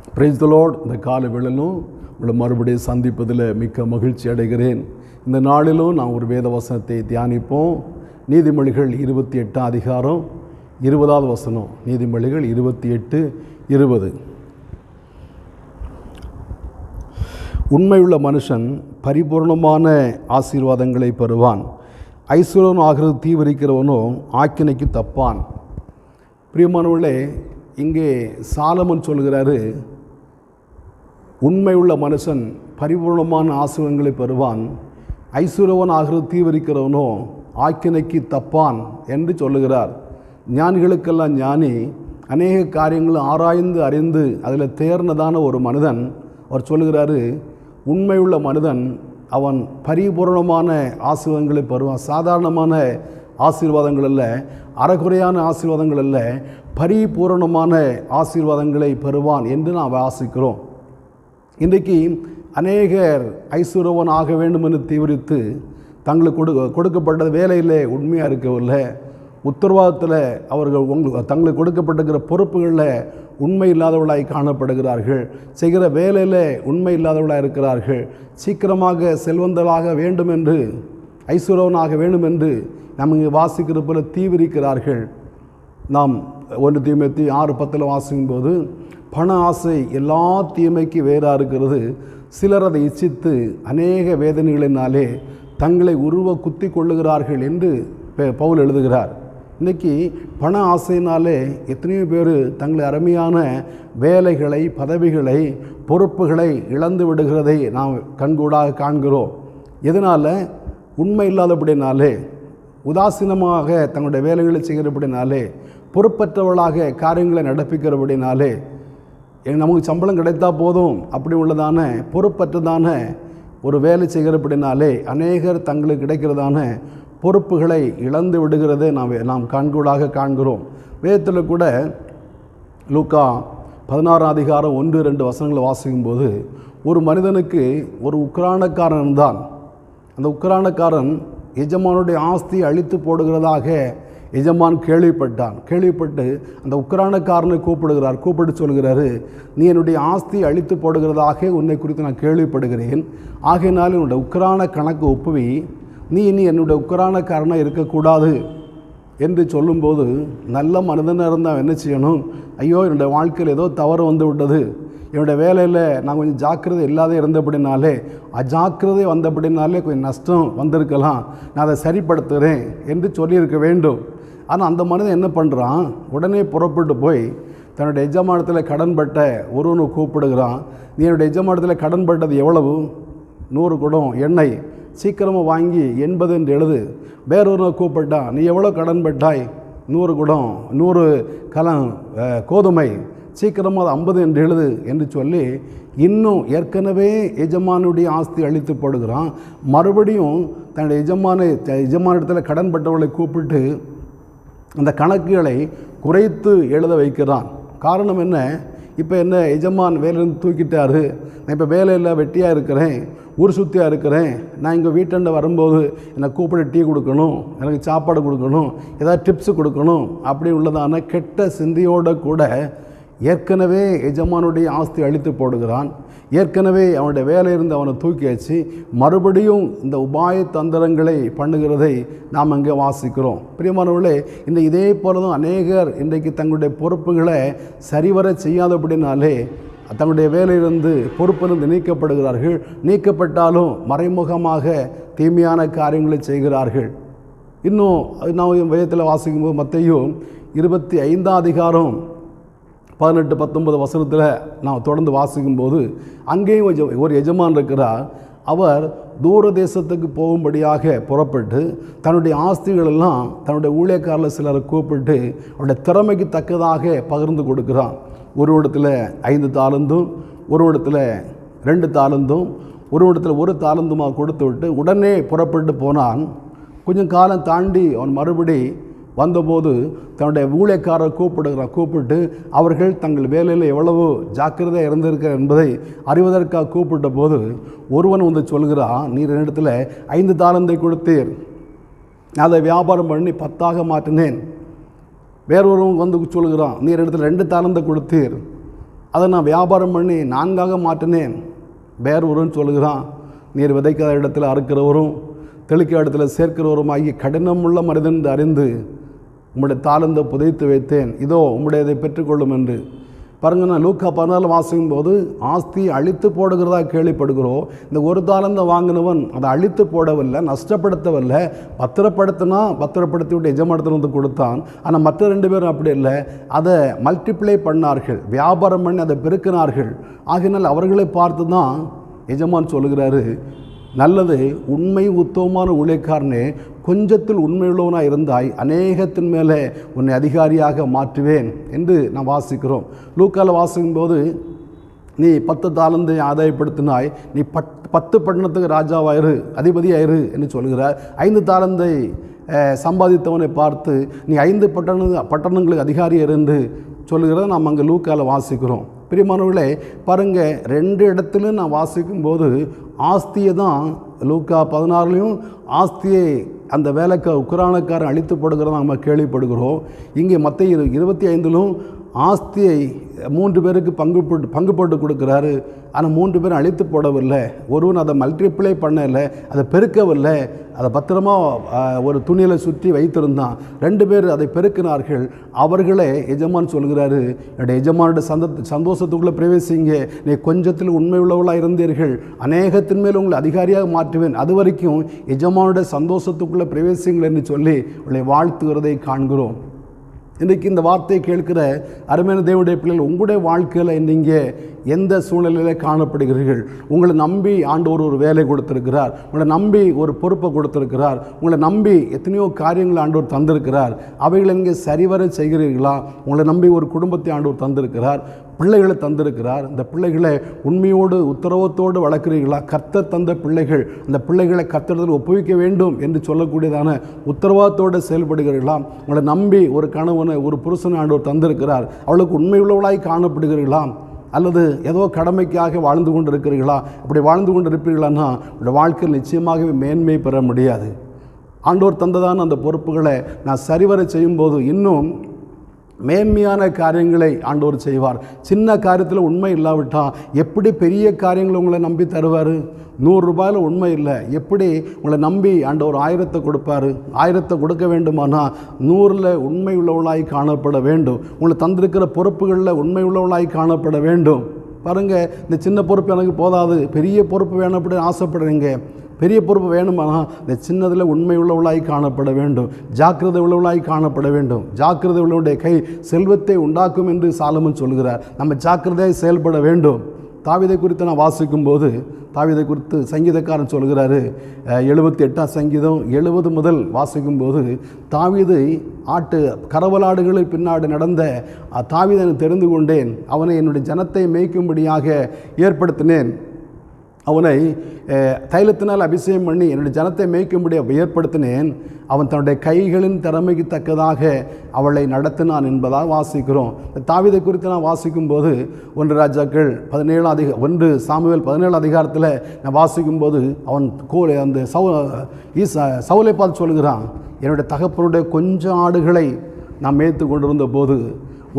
Praise the Lord. இந்த காலை வேளையிலும் உங்களை மறுபடியும் சந்திப்பதில் மிக்க மகிழ்ச்சி அடைகிறேன். இந்த நாளிலும் நான் ஒரு வேத வசனத்தை தியானிப்போம். நீதிமொழிகள் 28 அதிகாரம் 20வது வசனம். நீதிமொழிகள் 28:20. உண்மையுள்ள மனுஷன் பரிபூர்ணமான ஆசீர்வாதங்களை பெறுவான், ஐஸ்வர்யன் ஆகிறது தீவிரிக்கிறவனோ ஆக்கினைக்கு தப்பான். பிரியமானவர்களே, இங்கே சாலமன் சொல்கிறாரு, உண்மையுள்ள மனுஷன் பரிபூர்ணமான ஆசீர்வாதங்களை பெறுவான், ஐஸ்வர்யவன் ஆகிறது தீவிரிக்கிறவனோ ஆக்கினைக்கு தப்பான் என்று சொல்லுகிறார். ஞானிகளுக்கெல்லாம் ஞானி, அநேக காரியங்களை ஆராய்ந்து அறிந்து அதில் தேர்ந்ததான ஒரு மனிதன். அவர் சொல்லுகிறாரு, உண்மையுள்ள மனிதன் அவன் பரிபூர்ணமான ஆசீர்வாதங்களை பெறுவான். சாதாரணமான ஆசீர்வாதங்கள் அல்ல, அறகுறையான ஆசீர்வாதங்கள் அல்ல, பரிபூரணமான ஆசீர்வாதங்களை பெறுவான் என்று நாம் வாசிக்கிறோம். இன்றைக்கு அநேகர் ஐஸ்வர்யவன் ஆக வேண்டும் என்று தீவிரித்து தங்களுக்கு கொடுக்கப்பட்ட வேலையில் உண்மையாக இருக்கவில்லை. உத்தரவாதத்தில் அவர்கள் தங்களுக்கு கொடுக்கப்பட்டிருக்கிற பொறுப்புகளில் உண்மை இல்லாதவர்களாய் காணப்படுகிறார்கள். செய்கிற வேலையில் உண்மை இல்லாதவர்களாக இருக்கிறார்கள். சீக்கிரமாக செல்வந்தர்களாக வேண்டும் என்று, ஐஸ்வர்யவனாக வேண்டும் என்று நாம் இங்கே வாசிக்கிற போல தீவிரிக்கிறார்கள். நாம் 1 தீமோத்தேயு 6:10 வாசிக்கும்போது, பண ஆசை எல்லா தீமைக்கு வேறாக இருக்கிறது, சிலர் அதை இச்சித்து அநேக வேதனைகளினாலே தங்களை குத்தி கொள்ளுகிறார்கள் என்று பவுல் எழுதுகிறார். இன்றைக்கி பண ஆசையினாலே எத்தனையோ பேர் தங்களை அருமையான வேலைகளை, பதவிகளை, பொறுப்புகளை இழந்து விடுகிறதை நாம் கண்கூடாக காண்கிறோம். எதனால்? உண்மை இல்லாதபடினாலே, உதாசீனமாக தங்களுடைய வேலைகளை செய்கிறபடினாலே, பொறுப்பற்றவர்களாக காரியங்களை நடப்பிக்கிறபடினாலே, நமக்கு சம்பளம் கிடைத்தா போதும் அப்படி உள்ளதான பொறுப்பற்றதான ஒரு வேலை செய்கிறபடினாலே அநேகர் தங்களுக்கு கிடைக்கிறதான பொறுப்புகளை இழந்து விடுகிறதை நாம் கண்கூடாக காண்கிறோம். வேதத்தில் கூட லூக்கா 16 அதிகாரம் 1-2 வசனங்களை வாசிக்கும்போது, ஒரு மனிதனுக்கு ஒரு உக்கிரானக்காரன் தான். அந்த உக்கிரானக்காரன் எஜமானுடைய ஆஸ்தியை அழித்து போடுகிறதாக எஜமான் கேள்விப்பட்டு அந்த உக்கிரானக்காரனை கூப்பிட்டு சொல்கிறாரு, நீ என்னுடைய ஆஸ்தியை அழித்து போடுகிறதாக உன்னை குறித்து நான் கேள்விப்படுகிறேன். ஆகையினால் என்னுடைய உக்கிரான கணக்கு ஒப்புவி, நீ இனி என்னுடைய உக்கிரானக்காரனாக இருக்கக்கூடாது என்று சொல்லும்போது, நல்ல மனிதனாக இருந்தால் என்ன செய்யணும்? ஐயோ, என்னுடைய வாழ்க்கையில் ஏதோ தவறு வந்து விட்டது, என்னுடைய வேலையில் நான் கொஞ்சம் ஜாக்கிரதை இல்லாத இருந்தபடினாலே, அஜாக்கிரதை வந்தபடினாலே கொஞ்சம் நஷ்டம் வந்திருக்கலாம், நான் அதை சரிப்படுத்துகிறேன் என்று சொல்லியிருக்க வேண்டும். ஆனால் அந்த மனிதன் என்ன பண்ணுறான்? உடனே புறப்பட்டு போய் தன்னுடைய எஜமானத்தில் கடன்பட்ட ஒருவனை கூப்பிடுகிறான். நீ என்னுடைய எஜமானத்தில் கடன்பட்டது எவ்வளவு? 100 குடம் எண்ணெய், சீக்கிரமாக வாங்கி 80 என்று எழுது. வேறொருவனை கூப்பிட்டான், நீ எவ்வளோ கடன்பட்டாய்? 100 குடம் 100 கலம் கோதுமை, சீக்கிரமாக 50 என்று எழுது என்று சொல்லி, இன்னும் ஏற்கனவே எஜமானுடைய ஆஸ்தி அழித்து போடுகிறான். மறுபடியும் தன்னுடைய எஜமானிடத்தில் கடன்பட்டவர்களை கூப்பிட்டு அந்த கணக்குகளை குறைத்து எழுத வைக்கிறான். காரணம் என்ன? இப்போ என்ன, எஜமான் வேலையிலேருந்து தூக்கிட்டாரு, நான் இப்போ வேலையில் வெட்டியாக இருக்கிறேன், ஊர் சுற்றியாக இருக்கிறேன், நான் இங்கே வீட்டாண்ட வரும்போது என்னை கூப்பிட்டு டீ கொடுக்கணும், எனக்கு சாப்பாடு கொடுக்கணும், ஏதாவது டிப்ஸு கொடுக்கணும், அப்படி உள்ளதான கெட்ட சிந்தையோடு கூட ஏற்கனவே எஜமானுடைய ஆஸ்தி அழித்து போடுகிறான். ஏற்கனவே அவனுடைய வேலையிலிருந்து அவனை தூக்கியாச்சு, மறுபடியும் இந்த உபாய தந்திரங்களை பண்ணுகிறதை நாம் அங்கே வாசிக்கிறோம். பிரியமானவர்களே, இதே போல தான் அநேகர் இன்றைக்கு தங்களுடைய பொறுப்புகளை சரிவர செய்யாதபடினாலே தங்களுடைய வேலையிலிருந்து பொறுப்பிலிருந்து நீக்கப்படுகிறார்கள். நீக்கப்பட்டாலும் மறைமுகமாக தீமையான காரியங்களை செய்கிறார்கள். இன்னும் நான் வேதத்தில் வாசிக்கும்போது மத்தேயு 25 அதிகாரம் 18-19 வசனத்தில் நான் தொடர்ந்து வாசிக்கும்போது, அங்கேயும் ஒரு எஜமான் இருக்கிறார். அவர் தூர தேசத்துக்கு போகும்படியாக புறப்பட்டு தன்னுடைய ஆஸ்திகளெல்லாம் தன்னுடைய ஊழியக்காரில் சிலரை கூப்பிட்டு அவருடைய திறமைக்கு தக்கதாக பகிர்ந்து கொடுக்குறான். ஒரு இடத்துல 5 தாலந்தும், ஒரு இடத்துல 2 தாலந்தும், ஒரு இடத்துல 1 தாலந்துமாக கொடுத்து விட்டு உடனே புறப்பட்டு போனான். கொஞ்சம் காலம் தாண்டி அவன் மறுபடி வந்தபோது தன்னுடைய ஊழியக்காரரை கூப்பிட்டு அவர்கள் தங்கள் வேலையில் எவ்வளவு ஜாக்கிரதையாக இருந்திருக்க என்பதை அறிவதற்காக கூப்பிட்ட போது ஒருவன் வந்து சொல்கிறான், நீர் என்னிடத்தில் 5 தாலந்தை கொடுத்தீர், அதை வியாபாரம் பண்ணி 10ஆக மாற்றினேன். வேறொருவன் வந்து சொல்கிறான், நீர் இடத்துல 2 தாலந்தை கொடுத்தீர், அதை நான் வியாபாரம் பண்ணி 4ஆக மாற்றினேன். வேறு ஒருவன் சொல்லுகிறான், நீர் விதைக்காத இடத்துல அறுக்கிறவரும் தெளிக்கிற இடத்துல சேர்க்கிறவரும் ஆகிய கடினமுள்ள மனிதன் என்று அறிந்து உம்முடைய தாளந்தை புதைத்து வைத்தேன், இதோ உம்முடையதை பெற்றுக்கொள்ளும் என்று. பாருங்கள், நான் லூக்கா 14 வாசிக்கும் போது ஆஸ்தி அழித்து போடுகிறதா கேள்விப்படுகிறோம். இந்த ஒரு தாளந்தை வாங்கினவன் அதை அழித்து போடவில்லை, நஷ்டப்படுத்தவில்லை, பத்திரப்படுத்தி விட்டு எஜமானத்தில் வந்து கொடுத்தான். ஆனால் மற்ற 2 பேரும் அப்படி இல்லை, அதை மல்டிப்ளை பண்ணார்கள், வியாபாரம் பண்ணி அதை பெருக்கினார்கள். ஆகினால் அவர்களை பார்த்து தான் எஜமான் சொல்லுகிறாரு, நல்லது, உண்மை உத்தமமான ஊழியக்காரனே, கொஞ்சத்தில் உண்மையுள்ளவனாக இருந்தாய், அநேகத்தின் மேலே உன்னை அதிகாரியாக மாற்றுவேன் என்று நாம் வாசிக்கிறோம். லூக்காவில் வாசிக்கும்போது நீ 10 தாளந்தை ஆதாயப்படுத்தினாய், நீ 10 பட்டணத்துக்கு ராஜாவாயிரு, அதிபதியாயிரு என்று சொல்கிறார். 5 தாளந்தை சம்பாதித்தவனை பார்த்து நீ 5 பட்டணங்களுக்கு அதிகாரியார் என்று சொல்லுகிறத நாம் அங்கே லூக்காவில் வாசிக்கிறோம். பிரியமானவர்களே, பாருங்கள், 2 இடத்துலையும் நான் வாசிக்கும்போது ஆஸ்தியை தான் லூக்கா 16லையும் ஆஸ்தியை அந்த உக்கிரானக்காரன் அழித்து போடுகிறத நம்ம கேள்விப்படுகிறோம். இங்கே மத்தேயு 25லும் ஆஸ்தியை 3 பேருக்கு பங்கு போட்டு கொடுக்குறாரு. ஆனால் 3 பேரும் அழித்து போடவில்லை, ஒருவன் அதை மல்டிப்ளை பண்ணலை, அதை பெருக்கவில்லை, அதை பத்திரமா ஒரு துணியில் சுற்றி வைத்திருந்தான். 2 பேர் அதை பெருக்கினார்கள். அவர்களே எஜமான் சொல்கிறாரு, என்னுடைய எஜமானுடைய சந்தோஷத்துக்குள்ளே பிரவேசிங்க, நீ கொஞ்சத்தில் உண்மை உள்ளவர்களாக இருந்தீர்கள், அநேகத்தின் மேல் உங்களை அதிகாரியாக மாற்றுவேன், அது வரைக்கும் எஜமானுடைய சந்தோஷத்துக்குள்ளே பிரவேசிங்கள் என்று சொல்லி உங்களை வாழ்த்துகிறதை காண்கிறோம். இன்றைக்கு இந்த வார்த்தையை கேட்கிற அருமையான தேவனுடைய பிள்ளைகள், உங்களுடைய வாழ்க்கையில் நீங்கள் எந்த சூழ்நிலையில் காணப்படுகிறீர்கள்? உங்களை நம்பி ஆண்டவர் ஒரு வேலை கொடுத்திருக்கிறார், உங்களை நம்பி ஒரு பொறுப்பை கொடுத்திருக்கிறார், உங்களை நம்பி எத்தனையோ காரியங்களை ஆண்டவர் தந்திருக்கிறார். அவைகளை நீங்கள் சரிவர செய்கிறீர்களா? உங்களை நம்பி ஒரு குடும்பத்தை ஆண்டவர் தந்திருக்கிறார், பிள்ளைகளை தந்திருக்கிறார். இந்த பிள்ளைகளை உண்மையோடு உத்தரவத்தோடு வளர்க்குறீர்களா? கர்த்தர் தந்த பிள்ளைகள், அந்த பிள்ளைகளை கர்த்தரிடத்தில் ஒப்புவிக்க வேண்டும் என்று சொல்லக்கூடியதான உத்தரவாதத்தோடு செயல்படுகிறீர்களா? உங்களை நம்பி ஒரு கணவனை, ஒரு புருஷனை ஆண்டவர் தந்திருக்கிறார், அவளுக்கு உண்மையுள்ளவளாய் காணப்படுகிறீர்களா? அல்லது ஏதோ கடமைக்காக வாழ்ந்து கொண்டு இருக்கிறீர்களா? அப்படி வாழ்ந்து கொண்டு இருப்பீர்களான்னா உங்களுடைய வாழ்க்கையில் நிச்சயமாகவே மேன்மை பெற முடியாது. ஆண்டவர் தந்ததான அந்த பொறுப்புகளை நான் சரிவர செய்யும்போது இன்னும் மேன்மையான காரியங்களை ஆண்டவர் செய்வார். சின்ன காரியத்தில் உண்மை இல்லாவிட்டால் எப்படி பெரிய காரியங்களை உங்களை நம்பி தருவார்? 100 ரூபாயில் உண்மை இல்லை, எப்படி உங்களை நம்பி ஆண்டவர் 1000 கொடுப்பார்? 1000 கொடுக்க வேண்டுமானால் 100ல் உண்மை உள்ளவளாய் காணப்பட வேண்டும். உங்களை தந்திருக்கிற பொறுப்புகளில் உண்மை உள்ளவளாய் காணப்பட வேண்டும். பாருங்கள், இந்த சின்ன பொறுப்பு எனக்கு போதாது, பெரிய பொறுப்பு வேணும் அப்படின்னு ஆசைப்படுறீங்க. பெரிய பொறுப்பு வேணுமானால் இந்த சின்னதில் உண்மை உள்ளவளாய் காணப்பட வேண்டும், ஜாக்கிரதை உள்ளவளாய் காணப்பட வேண்டும். ஜாக்கிரதை உள்ளவனுடைய கை செல்வத்தை உண்டாக்கும் என்று சாலமன் சொல்கிறார். நம்ம ஜாக்கிரதையாக செயல்பட வேண்டும். தாவீதை குறித்து நான் வாசிக்கும்போது, தாவீதை குறித்து சங்கீதக்காரன் சொல்கிறாரு, 78ஆம் சங்கீதம் 70 முதல் வாசிக்கும்போது, தாவீது கரவலாடுகளில் பின்னாடி நடந்த தாவீதை தெரிந்து கொண்டேன், அவனை என்னுடைய ஜனத்தை மேய்க்கும்படியாக ஏற்படுத்தினேன், அவனை தைலத்தினால் அபிஷேகம் பண்ணி என்னுடைய ஜனத்தை மேய்க்கும்படியாக ஏற்படுத்தினேன், அவன் தன்னுடைய கைகளின் திறமைக்கு தக்கதாக அவளை நடத்தினான் என்பதாக வாசிக்கிறோம். தாவீதை குறித்து நான் வாசிக்கும்போது 1 சாமுவேல் 17 அதிகாரத்தில் நான் வாசிக்கும்போது அவன் அந்த சவுலை பார்த்து சொல்கிறான், என்னுடைய தகப்பனுடைய கொஞ்சம் ஆடுகளை நான் மேய்த்து கொண்டிருந்த போது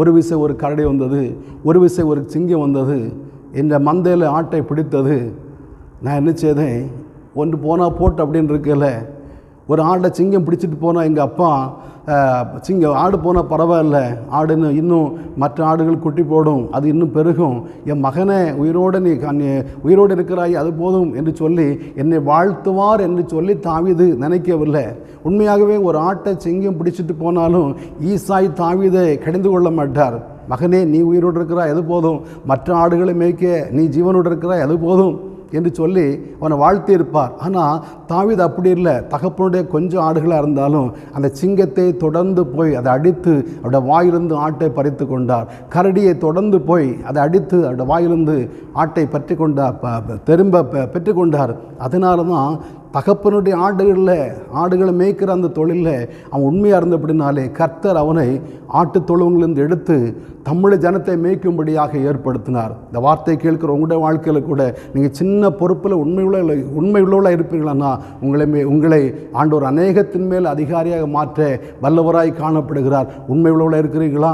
ஒரு விசை ஒரு கரடி வந்தது, ஒரு விசை ஒரு சிங்கம் வந்தது, இந்த மந்தையில் ஆட்டை பிடித்தது. நான் என்ன செய்தேன், ஒன்று போனால் போட்டு அப்படின்னு இருக்கல, ஒரு ஆடை சிங்கம் பிடிச்சிட்டு போனால் எங்கள் அப்பா ஆடு போனால் பரவாயில்ல, ஆடுன்னு இன்னும் மற்ற ஆடுகள் குட்டி போடும், அது இன்னும் பெருகும், என் மகனை உயிரோடு நீ உயிரோடு இருக்கிறாய், அது போதும் என்று சொல்லி என்னை வாழ்த்துவார் என்று சொல்லி தாவீது நினைக்கவில்லை. உண்மையாகவே ஒரு ஆட்டை சிங்கம் பிடிச்சிட்டு போனாலும் ஈசாய் தாவீதை கடிந்து கொள்ள மாட்டார். மகனே, நீ உயிரோடு இருக்கிறாய், அது போதும், மற்ற ஆடுகளை மேய்க்க நீ ஜீவனோடு இருக்கிறாய், அது போதும் என்று சொல்லி அவனை வாழ்த்தியிருப்பார். ஆனால் தாவீது அப்படி இல்லை. தகப்பனுடைய கொஞ்சம் ஆடுகளாக இருந்தாலும் அந்த சிங்கத்தை தொடர்ந்து போய் அதை அடித்து அவருடைய வாயிலிருந்து ஆட்டை பறித்து கொண்டார். கரடியை தொடர்ந்து போய் அதை அடித்து அவருடைய வாயிலிருந்து ஆட்டை பற்றி கொண்டார், திரும்ப பெற்றுக்கொண்டார். அதனால தான் தகப்பனுடைய ஆடுகளை மேய்க்கிற அந்த தொழிலில் அவன் உண்மையாக இருந்தபடினாலே கர்த்தர் அவனை ஆட்டு தொழுவங்களிலிருந்து எடுத்து தமிழ் ஜனத்தை மேய்க்கும்படியாக ஏற்படுத்தினார். இந்த வார்த்தையை கேட்கிற உங்களுடைய வாழ்க்கையில் கூட நீங்கள் சின்ன பொறுப்பில் உண்மையுள்ளவளாக இருப்பீர்களானா உங்களை ஆண்டவர் அநேகத்தின் மேல் அதிகாரியாக மாற்ற வல்லவராய் காணப்படுகிறார். உண்மையுள்ளவளாக இருக்கிறீர்களா?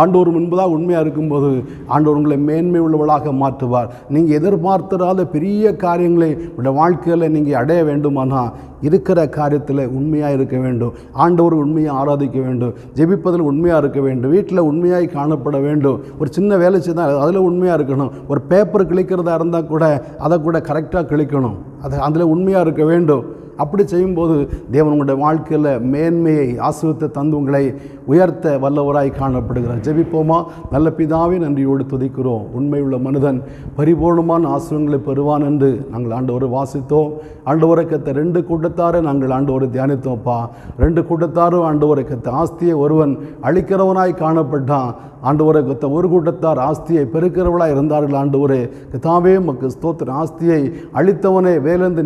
ஆண்டவர் முன்பதாக உண்மையாக இருக்கும்போது ஆண்டவர் உங்களை மேன்மை உள்ளவளாக மாற்றுவார். நீங்கள் எதிர்பார்த்திராத பெரிய காரியங்களை உங்களுடைய வாழ்க்கையில் நீங்கள் அடைய வேண்டுமானால் இருக்கிற காரியத்தில் உண்மையாக இருக்க வேண்டும். ஆண்டவர் உண்மையாக ஆராதிக்க வேண்டும். ஜெபிப்பதில் உண்மையாக இருக்க வேண்டும். வீட்டில் உண்மையாக காணப்பட வேண்டும். ஒரு சின்ன வேலை செய்தால் அதில் உண்மையாக இருக்கணும். ஒரு பேப்பர் கிழிக்கிறதா இருந்தால் கூட அதை கூட கரெக்டாக கிழிக்கணும். அதில் உண்மையாக இருக்க வேண்டும். அப்படி செய்யும்போது தேவன் உங்களுடைய வாழ்க்கையில் மேன்மையை ஆசீர்வாதத்தை தந்து உங்களை உயர்த்த வல்லவராய் காணப்படுகிறார். ஜெபிப்போமா? நல்ல பிதாவே, நன்றியோடு துதிக்கிறோம். உண்மையுள்ள மனிதன் பரிபூர்ணமான ஆசீர்வாதங்களை பெறுவான் என்று நாங்கள் ஆண்டவரை வாசித்தோம். ஆண்டவரை கத்த 2 கூட்டத்தாரை நாங்கள் ஆண்டவரை தியானித்தோம்ப்பா. 2 கூட்டத்தாரும் ஆண்டவரை கத்த ஆஸ்தியை ஒருவன் அழிக்கிறவனாய் காணப்பட்டான். ஆண்டவரை கத்த ஒரு கூட்டத்தார் ஆஸ்தியை பெருக்கிறவளாக இருந்தார்கள். ஆண்டவரே கத்தாவே உமக்கு ஸ்தோத்திரம். ஆஸ்தியை அழித்தவனே வேலேந்து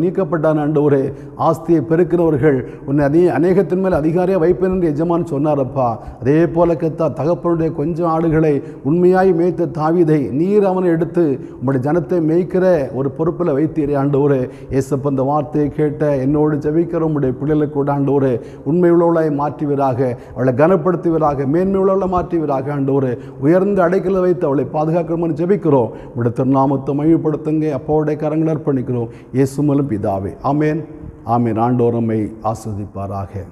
நீக்கப்பட்டான். ஆண்டவரே ஆஸ்தியை பெருக்கிறவர்கள் உன்னை அநேகத்தின் மேல் அதிகாரியாக வைப்பேன் என்று எஜமான் சொன்னாரப்பா. அதே போல கத்தா தகப்பனுடைய கொஞ்சம் ஆடுகளை உண்மையாய் மேய்த்த தாவீதை நீர் அவனை எடுத்து உம்முடைய ஜனத்தை மேய்க்கிற ஒரு பொறுப்பில் வைத்தீரே. ஆண்டவரே ஏசப்ப இந்த வார்த்தையை கேட்ட என்னோடு ஜெபிக்கிற உம்முடைய பிள்ளைகளுக்கு கூட ஆண்டவரே உண்மை உள்ளவளாய் மாற்றுவீராக, அவளை கனப்படுத்துவீராக, மேன்மை உள்ளவளை மாற்றுவீராக. ஆண்டவரே உயர்ந்த அடைக்கல வைத்து அவளை பாதுகாக்கணும்னு ஜெபிக்கிறோம். உடைய திருநாமத்தை மகிமைப்படுத்துங்க. அப்போடைய கரங்களை அர்ப்பணிக்கிறோம். இயேசு மூலம் பிதாவே, ஆமேன், ஆமேன். ஆண்டவர் நம்மை ஆசீர்வதிப்பாராக.